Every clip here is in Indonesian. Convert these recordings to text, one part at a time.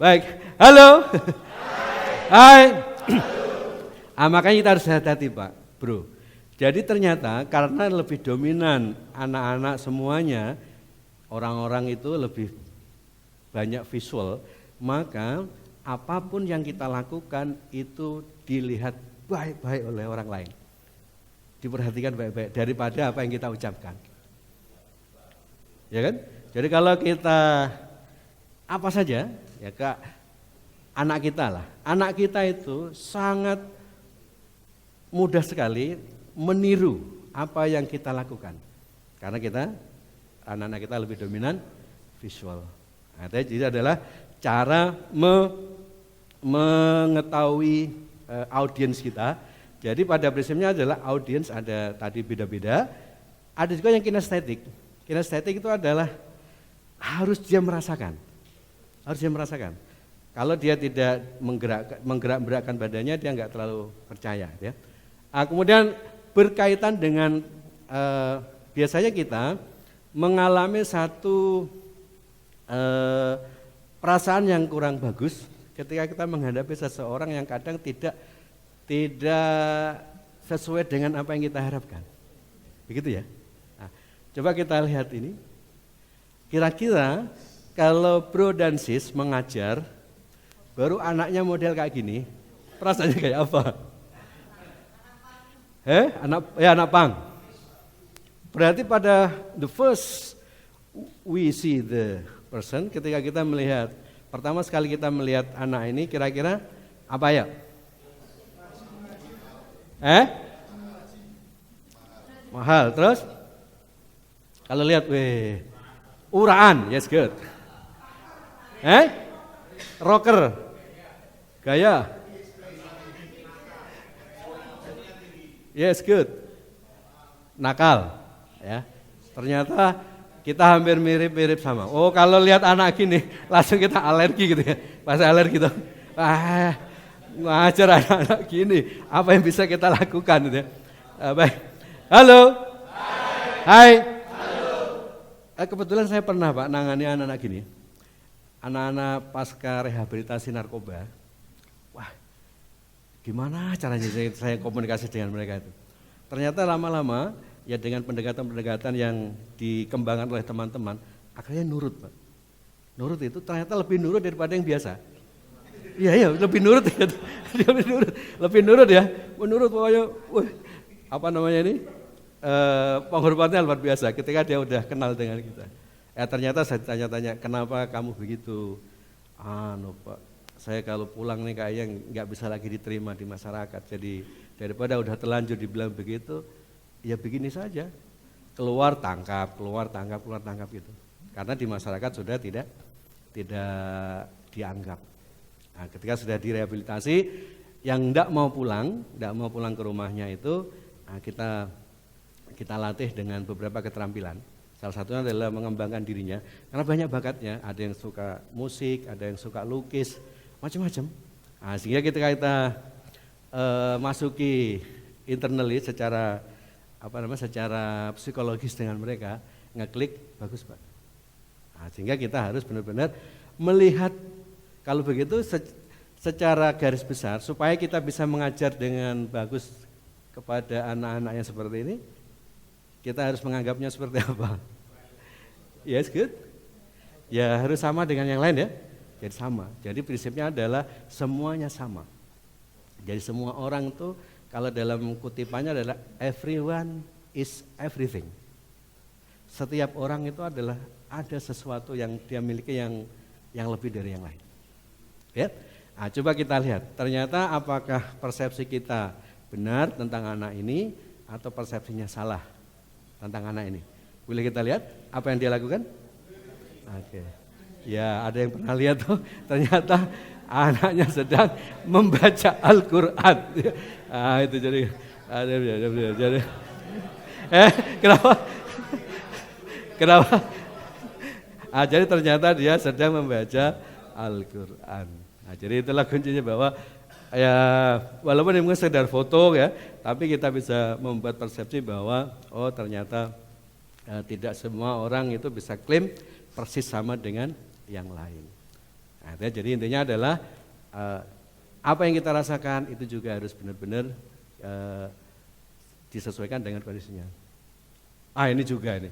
Baik, halo. Hai. Makanya kita harus hati-hati Pak, Bro. Jadi ternyata karena lebih dominan anak-anak semuanya, orang-orang itu lebih banyak visual, maka apapun yang kita lakukan itu dilihat baik-baik oleh orang lain. Diperhatikan baik-baik daripada apa yang kita ucapkan. Ya kan? Jadi kalau kita apa saja, ya Kak, anak kita lah. Anak kita itu sangat mudah sekali meniru apa yang kita lakukan. Karena anak-anak kita lebih dominan visual. Nah, jadi adalah cara mengetahui audiens kita. Jadi pada prinsipnya adalah audiens ada tadi beda-beda. Ada juga yang kinestetik. Kinestetik itu adalah harus dia merasakan. Harus dia merasakan. Kalau dia tidak menggerak-gerakkan badannya, dia nggak terlalu percaya. Ya. Kemudian berkaitan dengan biasanya kita mengalami satu perasaan yang kurang bagus ketika kita menghadapi seseorang yang kadang tidak sesuai dengan apa yang kita harapkan. Begitu ya. Nah, coba kita lihat ini. Kira-kira kalau bro dan sis mengajar, baru anaknya model kayak gini, perasaannya kayak apa? Anak pang. Berarti pada the first we see the person, ketika kita melihat, pertama sekali kita melihat anak ini, kira-kira apa ya? Mahal, terus? Kalau lihat, uraan, yes good. Rocker, gaya, yes good. Nakal, ya. Ternyata kita hampir mirip-mirip sama. Oh kalau lihat anak gini, langsung kita alergi gitu ya. Pas alergi gitu, ngajar anak-anak gini, apa yang bisa kita lakukan gitu ya. Baik, halo. Hai. Kebetulan saya pernah Pak nangani anak-anak gini, anak-anak pasca rehabilitasi narkoba. Wah, gimana caranya saya komunikasi dengan mereka itu? Ternyata lama-lama ya dengan pendekatan-pendekatan yang dikembangkan oleh teman-teman, akhirnya nurut Pak. Nurut itu ternyata lebih nurut daripada yang biasa. Iya, lebih nurut ya. Lebih nurut ya. Menurut pokoknya, apa namanya ini? Penghormatannya luar biasa ketika dia udah kenal dengan kita. Ternyata saya tanya-tanya, kenapa kamu begitu? Pak, saya kalau pulang nih kayaknya nggak bisa lagi diterima di masyarakat. Jadi daripada udah terlanjur dibilang begitu, ya begini saja. Keluar tangkap gitu. Karena di masyarakat sudah tidak dianggap. Nah, ketika sudah direhabilitasi, yang nggak mau pulang ke rumahnya itu, kita latih dengan beberapa keterampilan. Salah satunya adalah mengembangkan dirinya, karena banyak bakatnya. Ada yang suka musik, ada yang suka lukis, macam-macam. Nah, sehingga ketika kita masuki internally secara psikologis dengan mereka, ngeklik bagus Pak. Nah, sehingga kita harus benar-benar melihat kalau begitu secara garis besar supaya kita bisa mengajar dengan bagus kepada anak-anak yang seperti ini. Kita harus menganggapnya seperti apa? Yes, good. Ya harus sama dengan yang lain ya. Jadi sama. Jadi prinsipnya adalah semuanya sama. Jadi semua orang itu kalau dalam kutipannya adalah everyone is everything. Setiap orang itu adalah ada sesuatu yang dia miliki yang lebih dari yang lain. Ya. Nah, coba kita lihat. Ternyata apakah persepsi kita benar tentang anak ini atau persepsinya salah tentang anak ini. Boleh kita lihat apa yang dia lakukan? Oke. Ya, ada yang pernah lihat tuh, ternyata anaknya sedang membaca Al-Quran. Itu jadi kenapa? Jadi ternyata dia sedang membaca Al-Quran. Jadi itulah kuncinya bahwa ya walaupun ini sekedar foto ya, tapi kita bisa membuat persepsi bahwa ternyata tidak semua orang itu bisa klaim persis sama dengan yang lain. Nah, jadi intinya adalah apa yang kita rasakan itu juga harus benar-benar disesuaikan dengan kondisinya. Ini juga ini.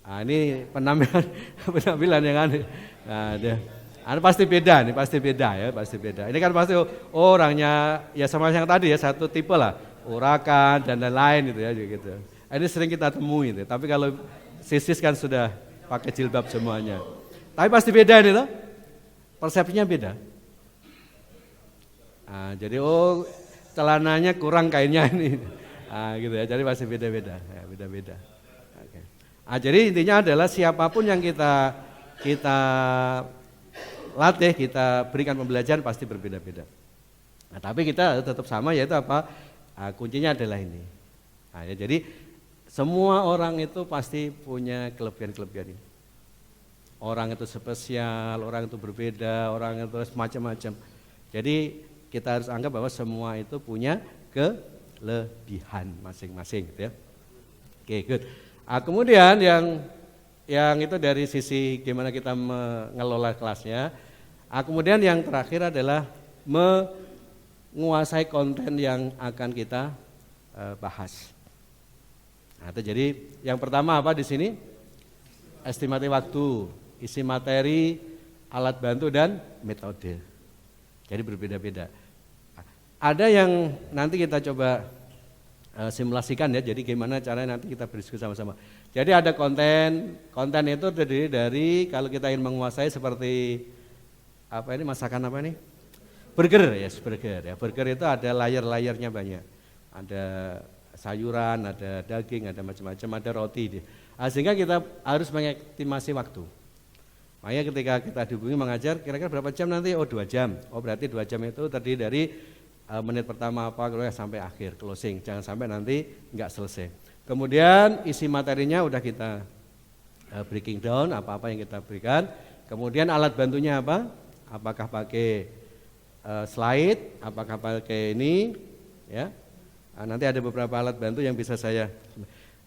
Ini penampilan yang aneh. Ini pasti beda nih, pasti beda ya, pasti beda. Ini kan pasti orangnya ya sama yang tadi ya, satu tipe lah, urakan dan lain-lain gitu ya gitu. Ini sering kita temui itu. Tapi kalau sisis kan sudah pakai jilbab semuanya. Tapi pasti beda nih loh. Persepsinya beda. Jadi celananya kurang kainnya ini. Gitu ya. Jadi pasti beda-beda, ya, beda-beda. Oke. Jadi intinya adalah siapapun yang kita latih, kita berikan pembelajaran pasti berbeda-beda. Tapi kita tetap sama, yaitu apa? Kuncinya adalah ini. Jadi semua orang itu pasti punya kelebihan-kelebihan ini. Orang itu spesial, orang itu berbeda, orang itu macam-macam. Jadi kita harus anggap bahwa semua itu punya kelebihan masing-masing, gitu ya. Oke, good. Kemudian yang itu dari sisi gimana kita mengelola kelasnya. Kemudian yang terakhir adalah menguasai konten yang akan kita bahas. Jadi yang pertama apa di sini? Estimasi waktu, isi materi, alat bantu dan metode. Jadi berbeda-beda. Ada yang nanti kita coba simulasikan ya. Jadi gimana caranya nanti kita berdiskusi sama-sama. Jadi ada konten itu terdiri dari kalau kita ingin menguasai seperti apa ini masakan apa ini? Burger ya, burger ya. Burger itu ada layer-layernya banyak. Ada sayuran, ada daging, ada macam-macam, ada roti. Sehingga kita harus mengoptimasi waktu. Makanya ketika kita dihubungi mengajar, kira-kira berapa jam nanti? 2 jam. Berarti 2 jam itu terdiri dari menit pertama sampai akhir, closing. Jangan sampai nanti enggak selesai. Kemudian isi materinya udah kita breaking down, apa-apa yang kita berikan. Kemudian alat bantunya apa? Apakah pakai slide, apakah pakai ini, ya. Nanti ada beberapa alat bantu yang bisa saya.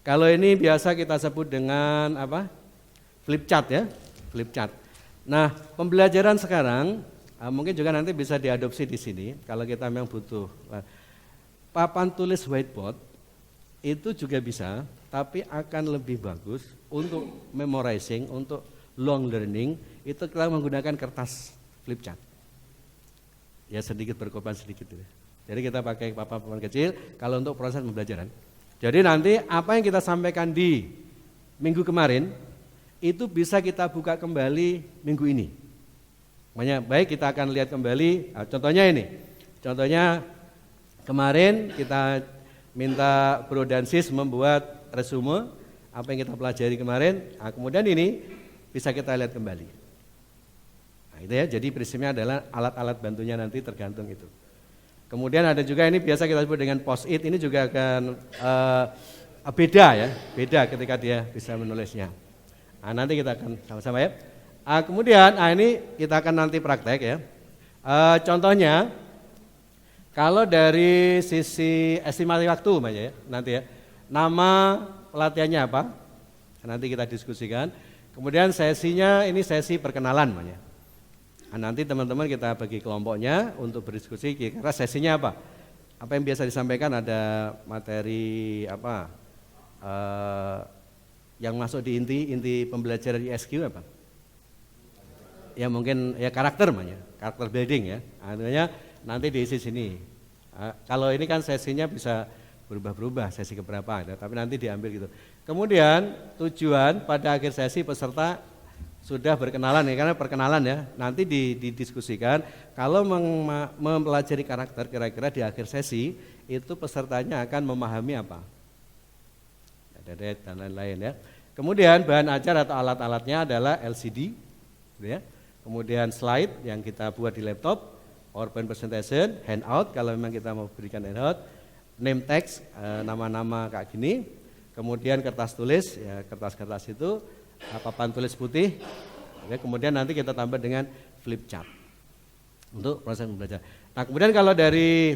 Kalau ini biasa kita sebut dengan apa? Flip chart ya, flip chart. Nah, pembelajaran sekarang mungkin juga nanti bisa diadopsi di sini. Kalau kita memang butuh papan tulis whiteboard itu juga bisa, tapi akan lebih bagus untuk memorizing, untuk long learning itu kita menggunakan kertas flip chart. Ya sedikit berkorban sedikit itu. Jadi kita pakai papan kecil kalau untuk proses pembelajaran. Jadi nanti apa yang kita sampaikan di minggu kemarin itu bisa kita buka kembali minggu ini. Makanya baik kita akan lihat kembali. Contohnya ini. Contohnya kemarin kita minta Bro dan Sis membuat resume apa yang kita pelajari kemarin. Kemudian ini bisa kita lihat kembali. Itu ya. Jadi prinsipnya adalah alat-alat bantunya nanti tergantung itu. Kemudian ada juga ini biasa kita sebut dengan post-it, ini juga akan beda ya, beda ketika dia bisa menulisnya. Nanti kita akan sama-sama ya. Kemudian ini kita akan nanti praktek ya. Contohnya, kalau dari sisi estimasi waktu ya, nanti ya, nama pelatihannya apa? Nanti kita diskusikan. Kemudian sesinya ini sesi perkenalan ya. Nanti teman-teman kita bagi kelompoknya untuk berdiskusi kira-kira sesinya apa. Apa yang biasa disampaikan ada materi apa yang masuk di inti pembelajaran ISQ apa? Ya mungkin ya karakter building ya. Artinya nanti diisi sini. Kalau ini kan sesinya bisa berubah-berubah sesi keberapa, tapi nanti diambil gitu. Kemudian tujuan pada akhir sesi peserta sudah berkenalan ya, karena perkenalan ya, nanti didiskusikan kalau mempelajari karakter kira-kira di akhir sesi itu pesertanya akan memahami apa, dan lain-lain ya. Kemudian bahan ajar atau alat-alatnya adalah LCD, ya. Kemudian slide yang kita buat di laptop, PowerPoint presentation, handout kalau memang kita mau berikan handout, name text, nama-nama kayak gini, kemudian kertas tulis, ya kertas-kertas itu. Papan tulis putih, ya, kemudian nanti kita tambah dengan flip chart untuk proses pembelajaran. Nah kemudian kalau dari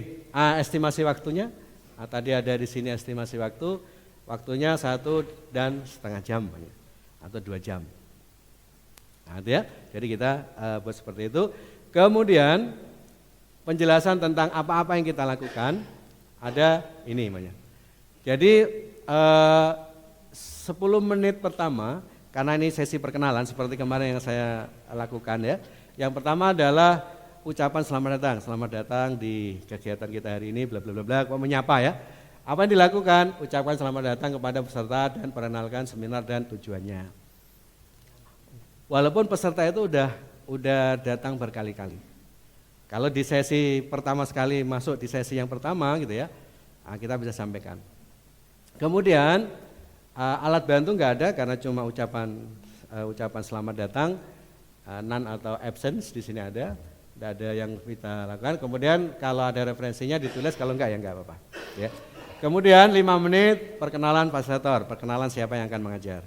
estimasi waktunya, tadi ada di sini estimasi waktunya 1,5 jam atau 2 jam. Nah, itu ya. Jadi kita buat seperti itu. Kemudian penjelasan tentang apa-apa yang kita lakukan ada ini namanya. Jadi 10 menit pertama, karena ini sesi perkenalan seperti kemarin yang saya lakukan ya. Yang pertama adalah ucapan selamat datang di kegiatan kita hari ini, bla bla bla bla, menyapa ya. Apa yang dilakukan? Ucapkan selamat datang kepada peserta dan perkenalkan seminar dan tujuannya. Walaupun peserta itu udah datang berkali-kali. Kalau di sesi pertama sekali masuk di sesi yang pertama gitu ya, kita bisa sampaikan. Kemudian alat bantu nggak ada karena cuma ucapan selamat datang, none atau absence di sini ada. Tidak ada yang kita lakukan. Kemudian kalau ada referensinya ditulis, kalau enggak ya enggak apa-apa. Ya. Kemudian 5 menit perkenalan fasilitator, perkenalan siapa yang akan mengajar.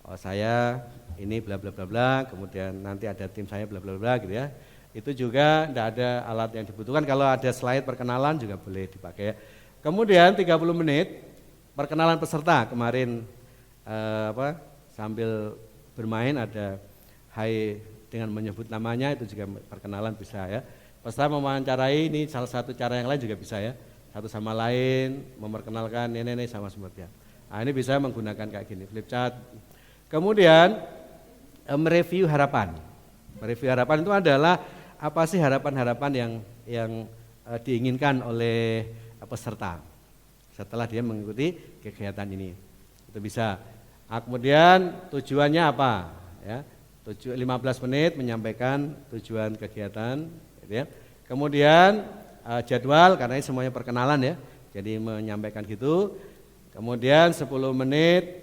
Oh saya ini bla bla bla bla, kemudian nanti ada tim saya bla bla bla gitu ya. Itu juga tidak ada alat yang dibutuhkan, kalau ada slide perkenalan juga boleh dipakai. Kemudian 30 menit perkenalan peserta, kemarin sambil bermain ada hai dengan menyebut namanya, itu juga perkenalan bisa ya. Peserta mewawancarai, ini salah satu cara yang lain juga bisa ya. Satu sama lain memperkenalkan ini sama seperti ya. Nah, ini bisa menggunakan kayak gini, flip chart. Kemudian mereview harapan. Mereview harapan itu adalah apa sih harapan-harapan yang diinginkan oleh peserta setelah dia mengikuti kegiatan ini. Itu bisa. Kemudian tujuannya apa? Ya. 15 menit menyampaikan tujuan kegiatan. Gitu ya. Kemudian jadwal, karena ini semuanya perkenalan ya, jadi menyampaikan gitu. Kemudian 10 menit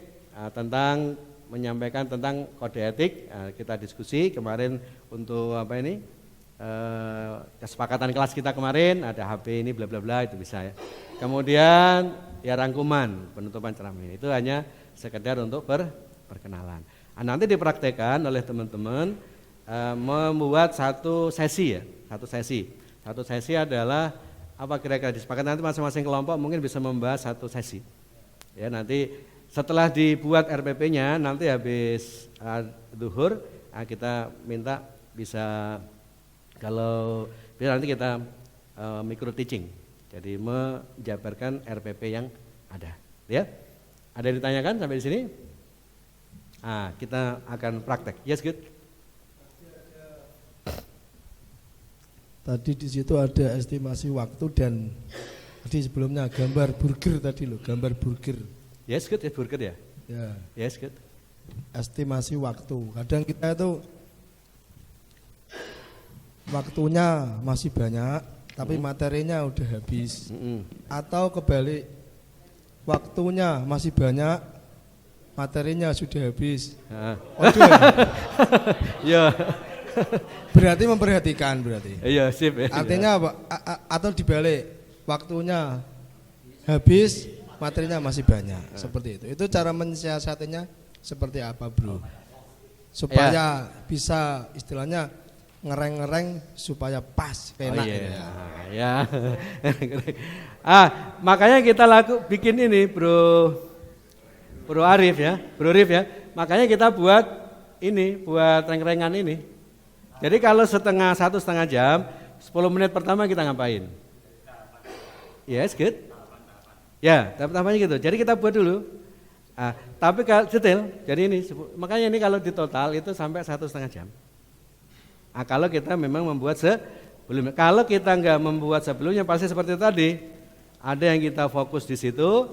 menyampaikan tentang kode etik. Kita diskusi kemarin untuk apa ini kesepakatan kelas kita kemarin, ada HP ini bla bla bla, itu bisa ya. Kemudian ya rangkuman penutupan ceramah ini, itu hanya sekedar untuk perkenalan. Nanti dipraktekkan oleh teman-teman membuat satu sesi ya, satu sesi adalah apa kira-kira disepakati, nanti masing-masing kelompok mungkin bisa membahas satu sesi. Ya nanti setelah dibuat RPP-nya, nanti habis zuhur kita minta bisa, kalau bisa nanti kita micro teaching, jadi menjabarkan RPP yang ada. Ya, ada yang ditanyakan sampai di sini? Kita akan praktek. Yes, good. Tadi di situ ada estimasi waktu dan tadi sebelumnya gambar burger tadi loh, gambar burger. Yes, good ya, burger ya. Ya. Yes, good. Estimasi waktu. Kadang kita itu waktunya masih banyak, tapi materinya udah habis. Atau kebalik, waktunya masih banyak, materinya sudah habis. Ya. Berarti memperhatikan berarti. Iya, sip. Artinya apa? Atau dibalik, waktunya habis, materinya masih banyak. Seperti itu. Itu cara mensiasatinya seperti apa, Bro? Supaya bisa istilahnya ngereng-ngereng supaya pas, enak. Ya. Makanya kita bikin ini, Bro Arif ya, Bro Arif ya. Makanya kita buat reng-rengan ini. Jadi kalau setengah jam, 10 menit pertama kita ngapain? Yes, good. Ya, tahap-tahapannya gitu. Jadi kita buat dulu. Tapi kalau detail, jadi ini, makanya ini kalau di total itu sampai 1,5 jam. Kalau kita memang membuat sebelumnya. Kalau kita nggak membuat sebelumnya, pasti seperti tadi. Ada yang kita fokus di situ.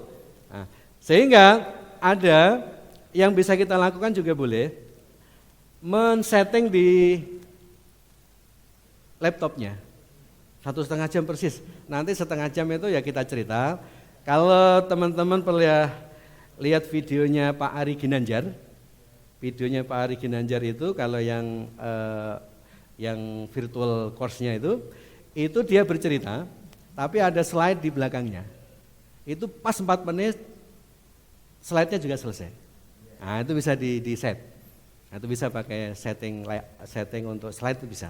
Sehingga ada yang bisa kita lakukan juga boleh. Men-setting di laptopnya 1,5 jam persis. Nanti setengah jam itu ya kita cerita. Kalau teman-teman pernah lihat videonya Pak Ari Ginanjar, videonya Pak Ari Ginanjar itu kalau yang virtual course-nya itu dia bercerita, tapi ada slide di belakangnya. Itu pas 4 menit, slide-nya juga selesai. Itu bisa di-set. Itu bisa pakai setting untuk slide itu bisa.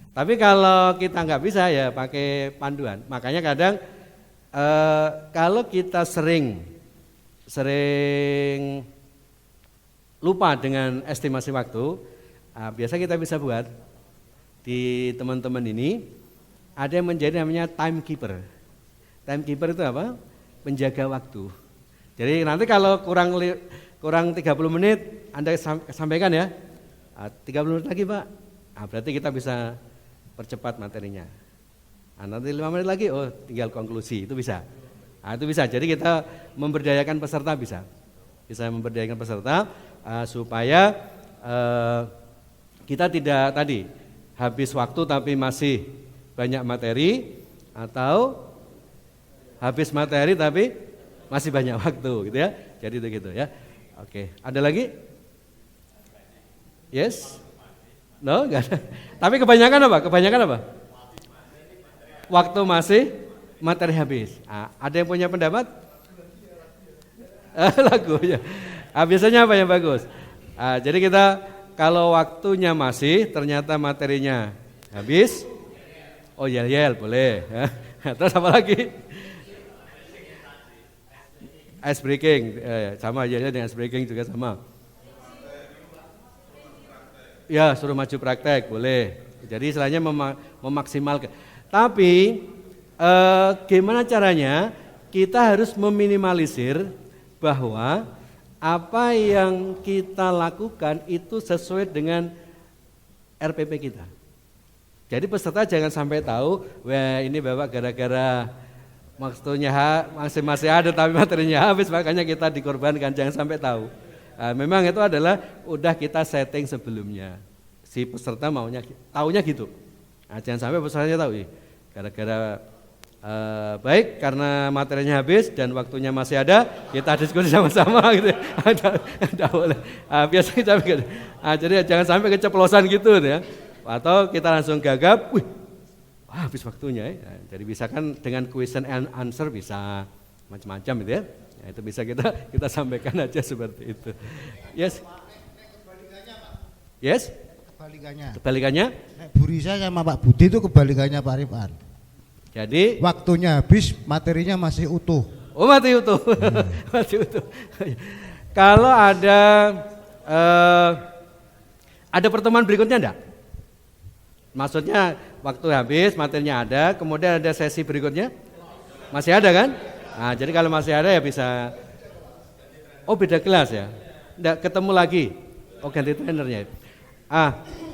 Tapi kalau kita nggak bisa ya pakai panduan. Makanya kadang kalau kita sering lupa dengan estimasi waktu, Biasa kita bisa buat di teman-teman ini ada yang menjadi namanya timekeeper. Timekeeper itu apa? Penjaga waktu. Jadi nanti kalau kurang 30 menit Anda sampaikan ya, 30 menit lagi Pak, berarti kita bisa percepat materinya. Nanti 5 menit lagi, tinggal konklusi, itu bisa. Itu bisa, jadi kita memberdayakan peserta bisa memberdayakan peserta supaya kita tidak tadi habis waktu tapi masih banyak materi, atau habis materi tapi masih banyak waktu gitu ya. Jadi itu gitu ya. Oke, ada lagi? Yes? No, enggak ada. Tapi kebanyakan apa? Waktu masih, materi habis. Ada yang punya pendapat? Lagu ya. Biasanya apa yang bagus? Jadi kita kalau waktunya masih, ternyata materinya habis. Oh yel boleh. Terus apa lagi? Ice breaking, sama aja dengan ice breaking juga sama. Ya, suruh maju praktek, boleh. Jadi istilahnya memaksimalkan. Tapi gimana caranya? Kita harus meminimalisir bahwa apa yang kita lakukan itu sesuai dengan RPP kita. Jadi peserta jangan sampai tahu, wah ini Bapak gara-gara maksudnya masih ada tapi materinya habis makanya kita dikorbankan, jangan sampai tahu. Memang itu adalah udah kita setting sebelumnya. Si peserta taunya gitu. Jangan sampai pesertanya tahu, gara-gara baik karena materinya habis dan waktunya masih ada, kita diskusi sama-sama gitu. Tidak boleh. Biasanya kita begitu. Jadi jangan sampai keceplosan gitu ya. Atau kita langsung gagap, habis waktunya ya. Jadi bisa kan dengan question and answer bisa macam-macam gitu ya. Itu bisa kita sampaikan aja seperti itu. Yes. Yes. Kebalikannya. Bu Risa sama Pak Budi itu kebalikannya Pak Rifan. Jadi waktunya habis, materinya masih utuh. Masih utuh. Masih utuh. Kalau ada pertemuan berikutnya enggak? Maksudnya waktu habis, materinya ada, kemudian ada sesi berikutnya? Masih ada kan? Jadi kalau masih ada ya bisa, beda kelas ya? Enggak ketemu lagi, ganti trainernya.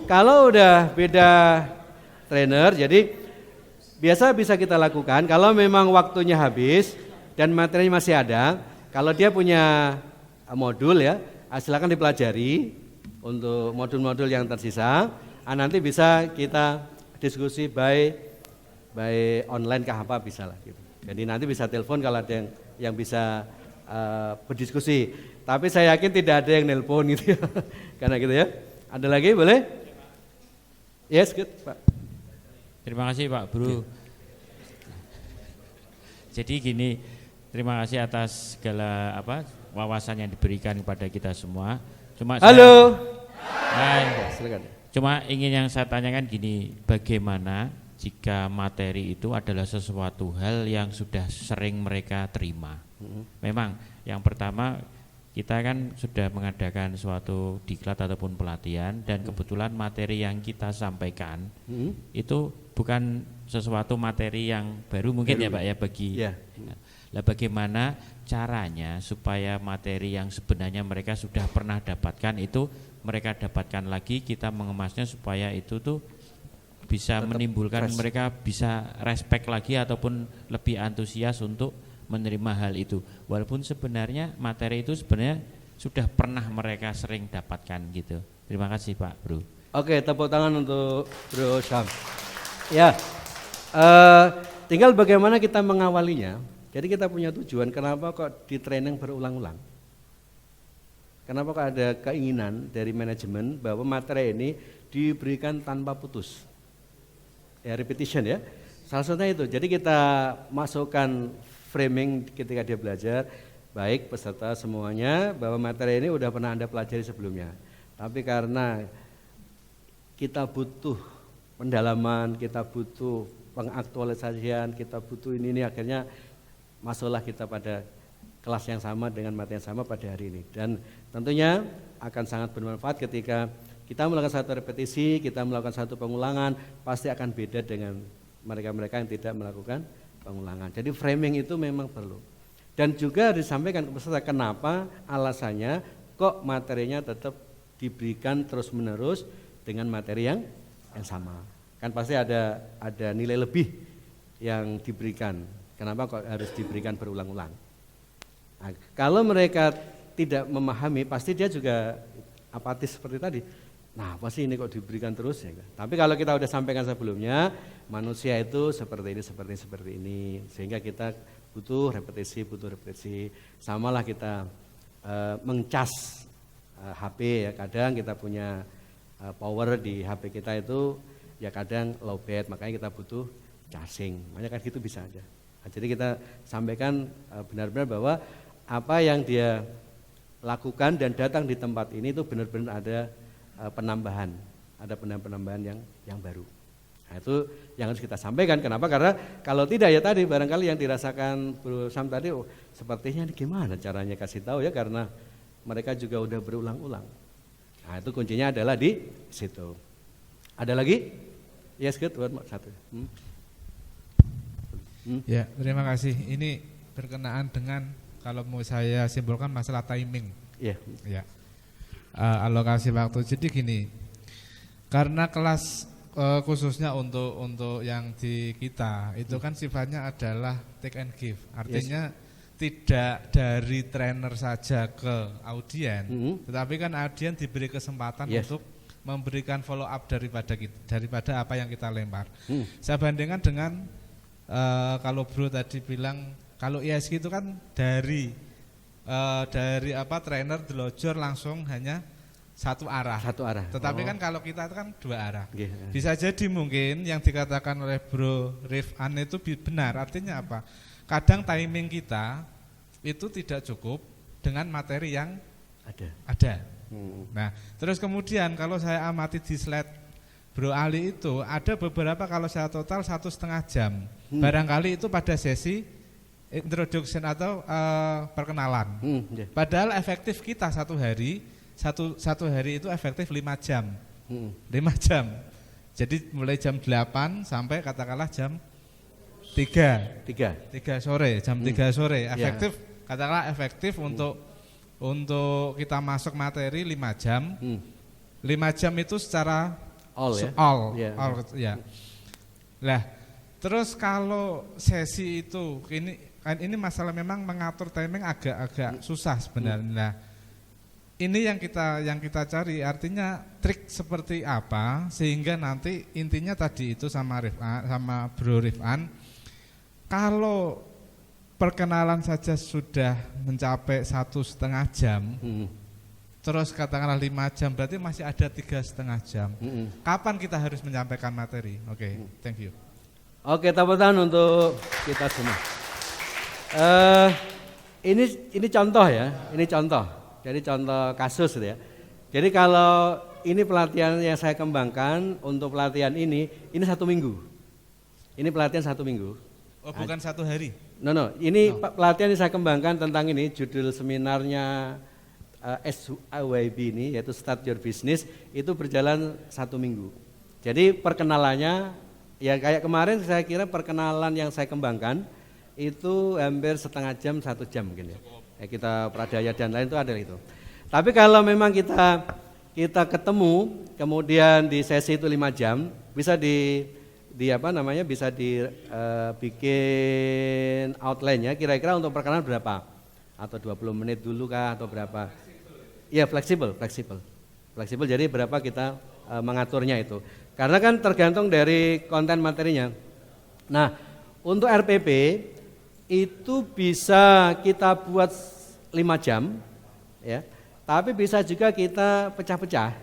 Kalau udah beda trainer, jadi biasa bisa kita lakukan kalau memang waktunya habis dan materinya masih ada, kalau dia punya modul ya, silakan dipelajari untuk modul-modul yang tersisa. Nanti bisa kita diskusi by online kah apa bisa lah gitu. Jadi nanti bisa telepon kalau ada yang bisa berdiskusi. Tapi saya yakin tidak ada yang nelpon gitu ya. Karena gitu ya. Ada lagi boleh? Yes, good, Pak. Terima kasih Pak Bro. Jadi gini, terima kasih atas segala wawasan yang diberikan kepada kita semua. Halo. Silakan. Cuma ingin yang saya tanyakan gini, bagaimana jika materi itu adalah sesuatu hal yang sudah sering mereka terima? Memang yang pertama kita kan sudah mengadakan suatu diklat ataupun pelatihan dan kebetulan materi yang kita sampaikan itu bukan sesuatu materi yang baru mungkin ya Pak ya bagi. Lah bagaimana caranya supaya materi yang sebenarnya mereka sudah pernah dapatkan itu mereka dapatkan lagi, kita mengemasnya supaya itu tuh bisa tetap menimbulkan fresh. Mereka bisa respect lagi ataupun lebih antusias untuk menerima hal itu. Walaupun sebenarnya materi itu sebenarnya sudah pernah mereka sering dapatkan gitu. Terima kasih Pak Bro. Oke, tepuk tangan untuk Bro Syam. Ya, tinggal bagaimana kita mengawalinya. Jadi kita punya tujuan, kenapa kok di training berulang-ulang? Kenapa kok ada keinginan dari manajemen bahwa materi ini diberikan tanpa putus? Ya, repetition ya. Salah satunya itu. Jadi kita masukkan framing ketika dia belajar, baik peserta semuanya bahwa materi ini udah pernah Anda pelajari sebelumnya. Tapi karena kita butuh pendalaman, kita butuh pengaktualisasian, kita butuh ini akhirnya masuklah kita pada kelas yang sama dengan materi yang sama pada hari ini. Dan tentunya akan sangat bermanfaat ketika Kita melakukan satu repetisi, kita melakukan satu pengulangan, pasti akan beda dengan mereka-mereka yang tidak melakukan pengulangan. Jadi framing itu memang perlu. Dan juga disampaikan ke peserta kenapa alasannya kok materinya tetap diberikan terus-menerus dengan materi yang sama. Kan pasti ada nilai lebih yang diberikan. Kenapa kok harus diberikan berulang-ulang? Nah, kalau mereka tidak memahami, pasti dia juga apatis seperti tadi. Nah, apa sih ini kok diberikan terus ya? Tapi kalau kita udah sampaikan sebelumnya, manusia itu seperti ini, sehingga kita butuh repetisi. Samalah kita mengcas HP ya, kadang kita punya power di HP kita itu ya kadang low bed, makanya kita butuh charging. Makanya kan gitu bisa aja. Nah, jadi kita sampaikan benar-benar bahwa apa yang dia lakukan dan datang di tempat ini itu benar-benar ada penambahan yang baru. Nah, itu yang harus kita sampaikan. Kenapa? Karena kalau tidak ya tadi barangkali yang dirasakan Bro Sam tadi, sepertinya ini gimana caranya kasih tahu ya, karena mereka juga udah berulang-ulang. Nah, itu kuncinya adalah di situ. Ada lagi? Yes, good. Satu. Ya, terima kasih. Ini berkenaan dengan kalau mau saya simpulkan masalah timing. Iya. Ya. Alokasi waktu. Jadi gini, karena kelas khususnya untuk yang di kita itu kan sifatnya adalah take and give. Artinya tidak dari trainer saja ke audien, tetapi kan audien diberi kesempatan untuk memberikan follow up daripada apa yang kita lempar. Saya bandingkan dengan kalau Bro tadi bilang kalau ISG itu kan dari trainer delojor langsung hanya satu arah. Tetapi kan kalau kita itu kan dua arah. Bisa jadi mungkin yang dikatakan oleh Bro Rifan itu benar. Artinya apa? Kadang timing kita itu tidak cukup dengan materi yang ada. Nah, terus kemudian kalau saya amati di slide Bro Ali itu ada beberapa, kalau saya total 1,5 jam. Barangkali itu pada sesi introduction atau perkenalan. Padahal efektif kita satu hari itu efektif 5 jam. 5 jam. Jadi mulai jam 8 sampai katakanlah jam 3 sore, jam 3 sore. Efektif, katakanlah efektif untuk kita masuk materi 5 jam. 5 jam itu secara all. Lah, terus kalau sesi itu ini masalah memang mengatur timing agak susah sebenarnya. Nah, ini yang kita cari, artinya trik seperti apa sehingga nanti intinya tadi itu sama Bro Rifan, kalau perkenalan saja sudah mencapai 1,5 jam, terus katakanlah 5 jam, berarti masih ada 3,5 jam. Kapan kita harus menyampaikan materi? Oke, thank you. Oke, tepuk tangan untuk kita semua. Ini contoh ya, ini contoh. Jadi contoh kasus ya. Jadi kalau ini pelatihan yang saya kembangkan untuk pelatihan ini 1 minggu. Ini pelatihan 1 minggu. Oh, bukan 1 hari? No, ini pelatihan yang saya kembangkan tentang ini, judul seminarnya SYB ini, yaitu Start Your Business, itu berjalan 1 minggu. Jadi perkenalannya, ya kayak kemarin saya kira perkenalan yang saya kembangkan, itu hampir setengah jam, 1 jam mungkin ya. Kita Pradaya dan lain itu ada itu. Tapi kalau memang kita ketemu, kemudian di sesi itu 5 jam, bisa bisa dibikin outline-nya kira-kira untuk perkenalan berapa? Atau 20 menit dulu kah atau berapa? Iya, fleksibel. Jadi berapa kita mengaturnya itu. Karena kan tergantung dari konten materinya. Nah, untuk RPP itu bisa kita buat 5 jam ya. Tapi bisa juga kita pecah-pecah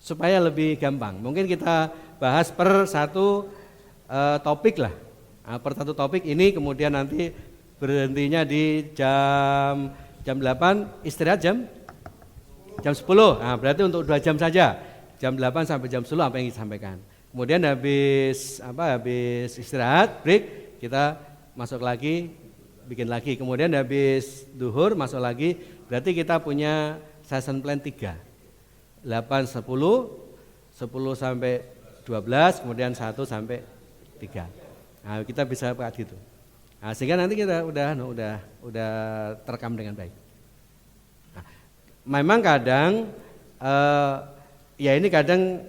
supaya lebih gampang. Mungkin kita bahas per satu topik lah. Nah, per satu topik ini kemudian nanti berhentinya di jam 8, istirahat jam 10. Nah, berarti untuk 2 jam saja. Jam 8 sampai jam 10 apa yang disampaikan. Kemudian habis istirahat, break, kita masuk lagi, bikin lagi. Kemudian habis duhur masuk lagi, berarti kita punya session plan 3. 8, 10, 10 sampai 12, kemudian 1 sampai 3. Nah, kita bisa pakai gitu. Nah, sehingga nanti kita udah terekam dengan baik. Nah, memang kadang ya ini kadang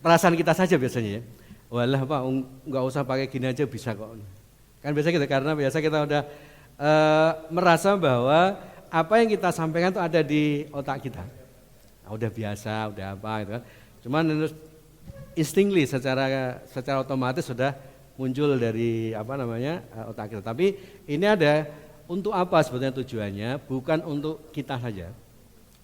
perasaan kita saja biasanya ya. Walah Pak, nggak usah pakai gini aja bisa kok. Kan biasa gitu, karena biasa kita udah merasa bahwa apa yang kita sampaikan itu ada di otak kita. Nah, udah biasa, udah apa gitu kan. Cuman instingly secara otomatis sudah muncul dari otak kita. Tapi ini ada untuk apa sebetulnya tujuannya? Bukan untuk kita saja.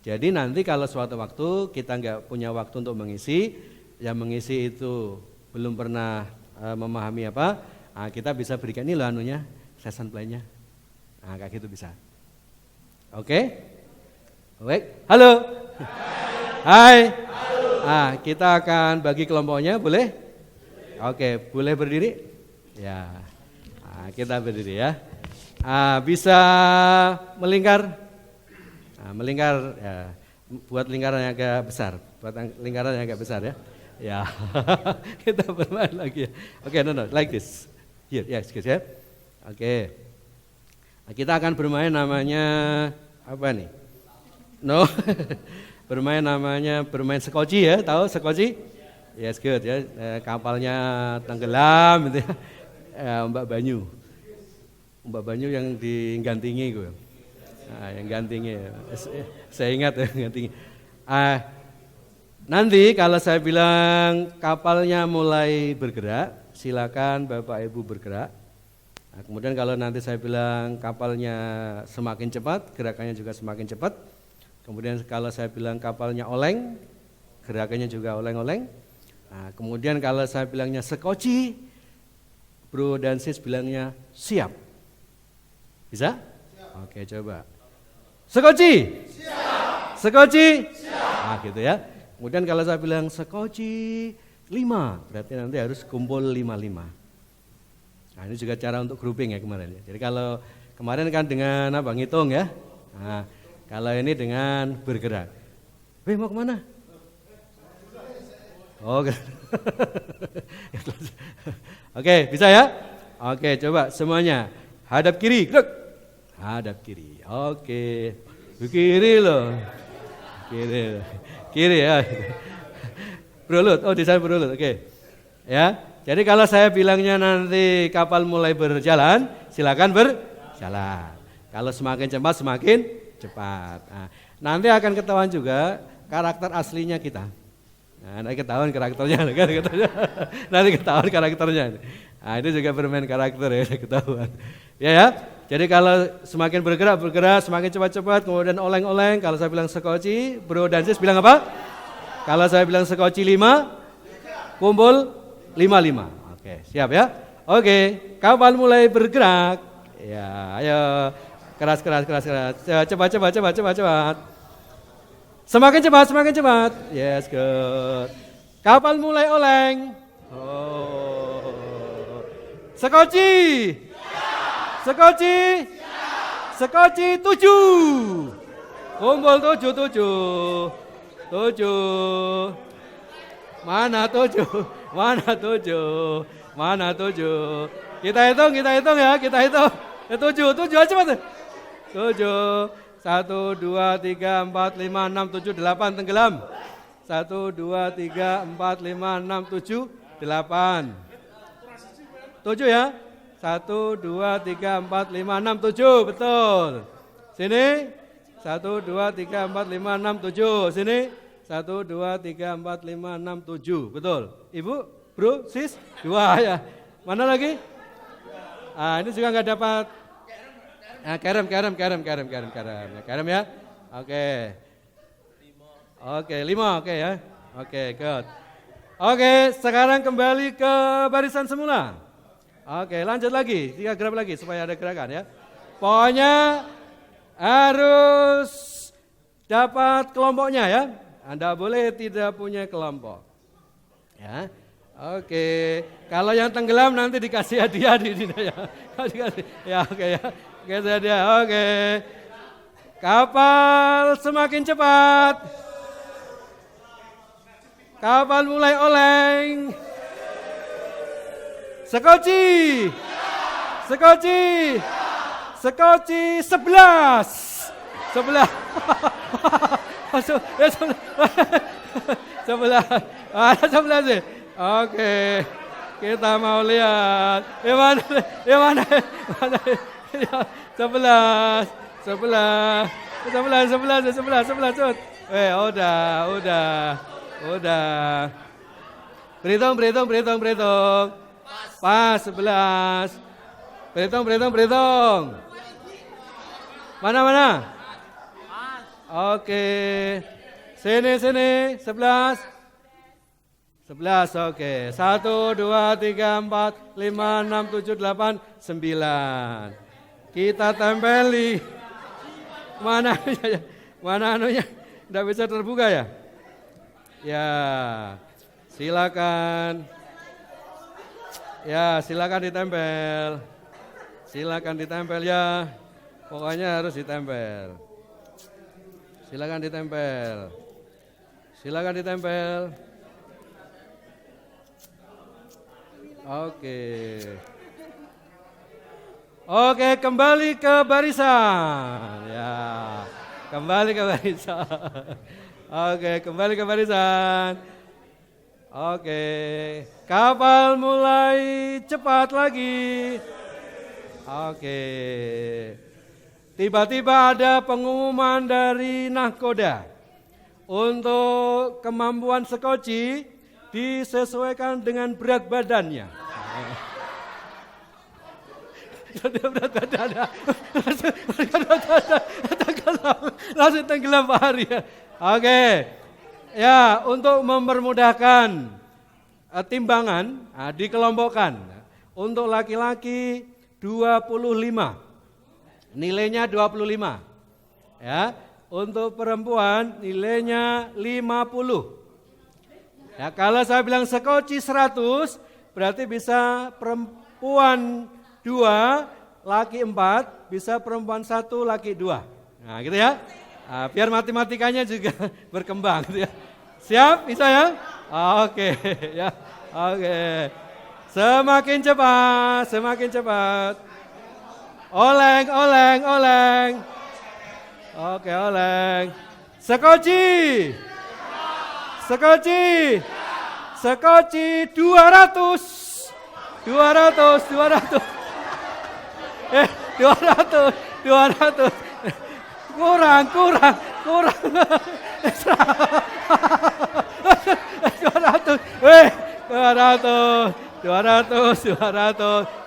Jadi nanti kalau suatu waktu kita nggak punya waktu untuk mengisi, yang mengisi itu belum pernah memahami apa, nah, kita bisa berikan ini loh session plan-nya. Nah, kayak gitu bisa. Oke? Baik. Halo. Hai. Ah, kita akan bagi kelompoknya, boleh? Oke, boleh berdiri? Ya. Nah, kita berdiri ya. Bisa melingkar. Nah, melingkar ya. Buat lingkaran yang agak besar, ya. Ya. Kita bermain lagi ya. Oke, no, like this. Here, yes, ya. Oke. Nah, kita akan bermain namanya apa nih? No. bermain sekoci ya, tahu sekoci? Yes, good ya. Kapalnya tenggelam gitu ya. Mbak Banyu yang digantingi gue. Nah, yang gantingi. Saya ingat ya gantingi. Nanti kalau saya bilang kapalnya mulai bergerak, silakan Bapak Ibu bergerak. Nah, kemudian kalau nanti saya bilang kapalnya semakin cepat, gerakannya juga semakin cepat. Kemudian kalau saya bilang kapalnya oleng, gerakannya juga oleng-oleng. Nah, kemudian kalau saya bilangnya sekoci, bro dan sis bilangnya siap. Bisa? Siap. Oke, coba. Sekoci. Siap. Sekoci. Siap. Nah, gitu ya. Kemudian kalau saya bilang sekoci 5, berarti nanti harus kumpul 5. Nah, ini juga cara untuk grouping ya kemarin ya. Jadi kalau kemarin kan dengan apa? Ngitung ya. Nah, kalau ini dengan bergerak. Mau kemana? Oh, oke, bisa ya? Oke, coba semuanya hadap kiri, gerak. Hadap kiri. Oke, kiri loh. Kiri ya. Berulut, di sana berulut, oke. Ya, jadi kalau saya bilangnya nanti kapal mulai berjalan, silakan berjalan. Kalau semakin cepat semakin cepat. Nah, nanti akan ketahuan juga karakter aslinya kita. Nah, nanti ketahuan karakternya. Nanti ketahuan karakternya. Nah, itu juga bermain karakter ya, ketahuan. Ya. Jadi kalau semakin bergerak, semakin cepat-cepat, kemudian oleng-oleng. Kalau saya bilang sekoci, bro dan sis bilang apa? Kalau saya bilang sekoci 5, kumpul 5. Oke, siap ya? Oke, kapal mulai bergerak. Ya, ayo. Keras. Cepat. Semakin cepat. Yes, good. Kapal mulai oleng. Sekoci. Sekoci 7. Kumpul 7. Mana 7? Kita hitung ya, 7 aja cepat. 7. 1, 2, 3, 4, 5, 6, 7, 8 tenggelam. 1, 2, 3, 4, 5, 6, 7, 8. 7 ya. 1, 2, 3, 4, 5, 6, 7, betul. Sini. 1, 2, 3, 4, 5, 6, 7. Sini. 1, 2, 3, 4, 5, 6, 7, betul. Ibu, bro, sis, 2 ya. Mana lagi? Ini juga nggak dapat. Kerem ya. Oke, 5 oke ya. Oke, good. Oke, sekarang kembali ke barisan semula. Oke, lanjut lagi, 3 gerak lagi supaya ada gerakan ya. Pokoknya harus dapat kelompoknya ya. Anda boleh tidak punya kelompok. Ya. Oke, kalau yang tenggelam nanti dikasih hadiah di sini ya. Ya, oke ya. Kasih hadiah. Oke. Kapal semakin cepat. Kapal mulai oleng. Sekoci. Sekoci. Sekoci 11. 11. Masuk. Ya 11. Ada 11 sih. Oke. Kita mau lihat. Mana? 11. 11. Cut. Udah. Berhitung. Pas 11. Berhitung. Mana? Oke. Sini 11. 11, oke. 1, 2, 3, 4, 5, 6, 7, 8, 9. Kita tempeli. Mana anunya? Tidak bisa terbuka ya? Ya, silakan. Ya, silakan ditempel. Silakan ditempel ya. Pokoknya harus ditempel. Silakan ditempel. Oke, kembali ke barisan. Ya, kembali ke barisan. Oke, kapal mulai cepat lagi. Oke. Tiba-tiba ada pengumuman dari nahkoda. Untuk kemampuan sekoci disesuaikan dengan berat badannya. Berat badannya. Langsung tenggelam Pak Hari. Oke. Ya, untuk mempermudahkan timbangan dikelompokkan. Untuk laki-laki 25. Nilainya 25. Ya, untuk perempuan nilainya 50. Ya, kalau saya bilang sekoci 100, berarti bisa perempuan 2, laki 4, bisa perempuan 1, laki 2. Nah, gitu ya. Nah, biar matematikanya juga berkembang gitu ya. Siap? Bisa ya? Oke, ya. Oke. Semakin cepat. Oleng. Oke, oleng. Sekoci 200. 200. Kurang. 200.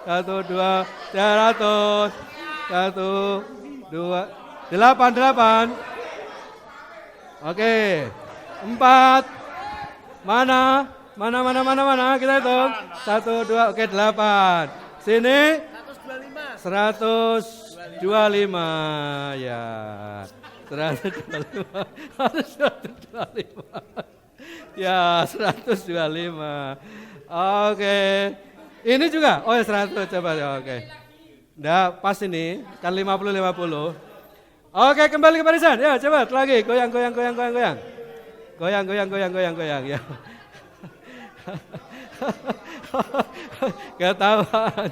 1, 2, 300. 1, 2, 8. Oke. 4. Mana? Kita hitung. 1, 2, oke 8. Sini 125 ya. 125. Ya, 125. Oke. Ini juga. Oh ya 100 coba ya, oke. Nggak pas ini, kan 50. Oke, kembali ke barisan. Ya, coba lagi goyang. Goyang ya. Ketahuan.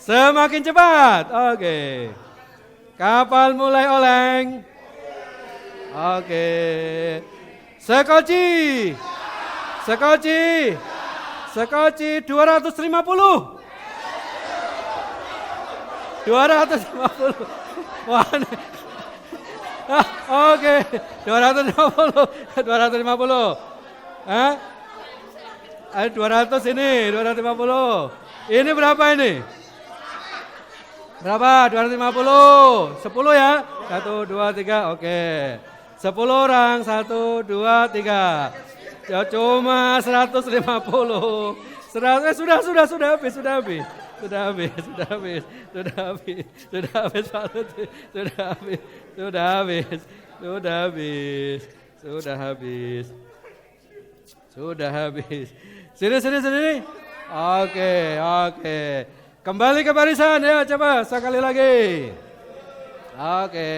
Semakin cepat. Oke. Kapal mulai oleng. Oke. Sekoci 250. 250. Wah. Oke, 250. 200 ini, 250. Ini berapa ini? Berapa? 250. 10 ya? 1, 2, 3, oke. 10 orang, 1, 2, 3. Ya cuma 150. 100, sudah habis. Sini. Oke. Kembali ke barisan ya, coba sekali lagi. Oke.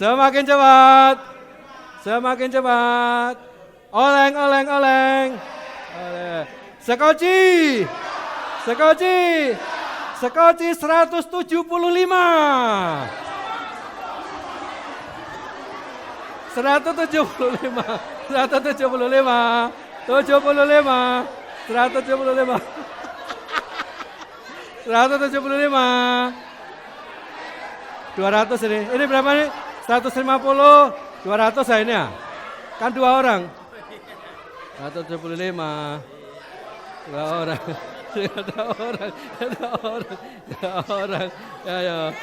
Semakin cepat. Semakin cepat. Oleng, oleng, oleng. Sekoci. Sekoci. Sekoci 175. 175. 175. 75. 175. 175. 200 ini. Ini berapa nih? 150. 200 ya ini ya? Kan 2 orang. 175. 2 orang. 2 orang. 2 orang. 2 orang. Ayo.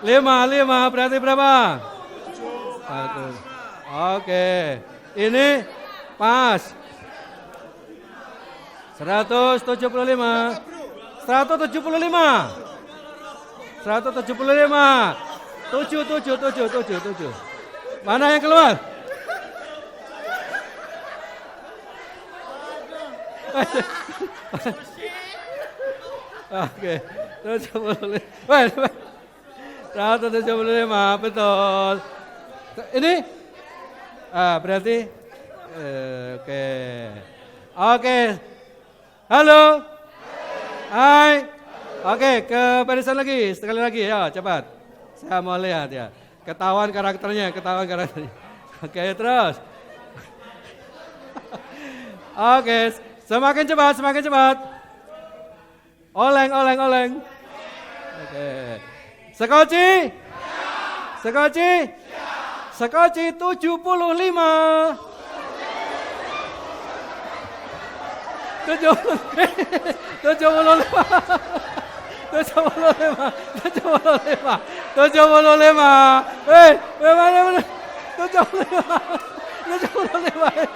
5 berarti berapa? 1. Oke. Ini pas. 175. 175. 175. 7. Mana yang keluar? Oke. 75. 175 betul. Ini berarti oke. Oke. Halo. Hai. Oke, ke barisan lagi, sekali lagi ya, cepat. Saya mau lihat ya. Ketahuan karakternya. Oke, terus. Oke, semakin cepat. Oleng. Oke. Sekoci. Sekoci 75. 75. Mana? 75.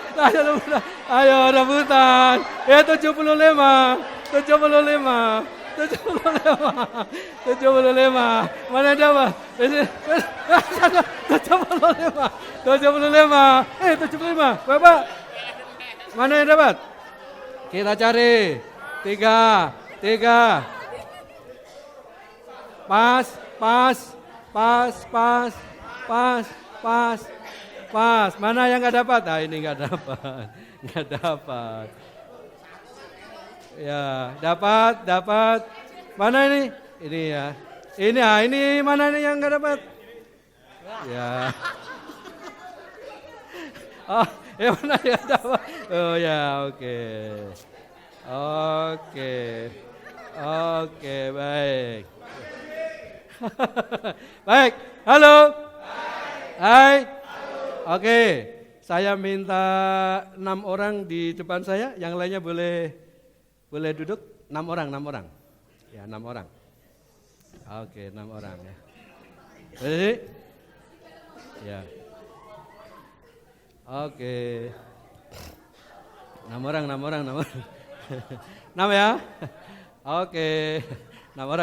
Ayo rebutan. 75. 75. Mana dapat? 75. 75. Bapak. Mana yang dapat? Kita cari. 3. Pas. Mana yang nggak dapat? Ah, ini nggak dapat. Ya, dapat. Mana ini? Ini ya. Ini mana nih yang nggak dapat? Ya. Oh, yang mana yang dapat? Oh ya, oke. Oke, baik. Baik, halo. Hai. Oke, saya minta 6 orang di depan saya, yang lainnya boleh duduk. 6 orang. Ya, 6 orang. Oke, 6 orang ya. Jadi, ya. Oke. 6 orang. 6 ya. Oke. 6 orang.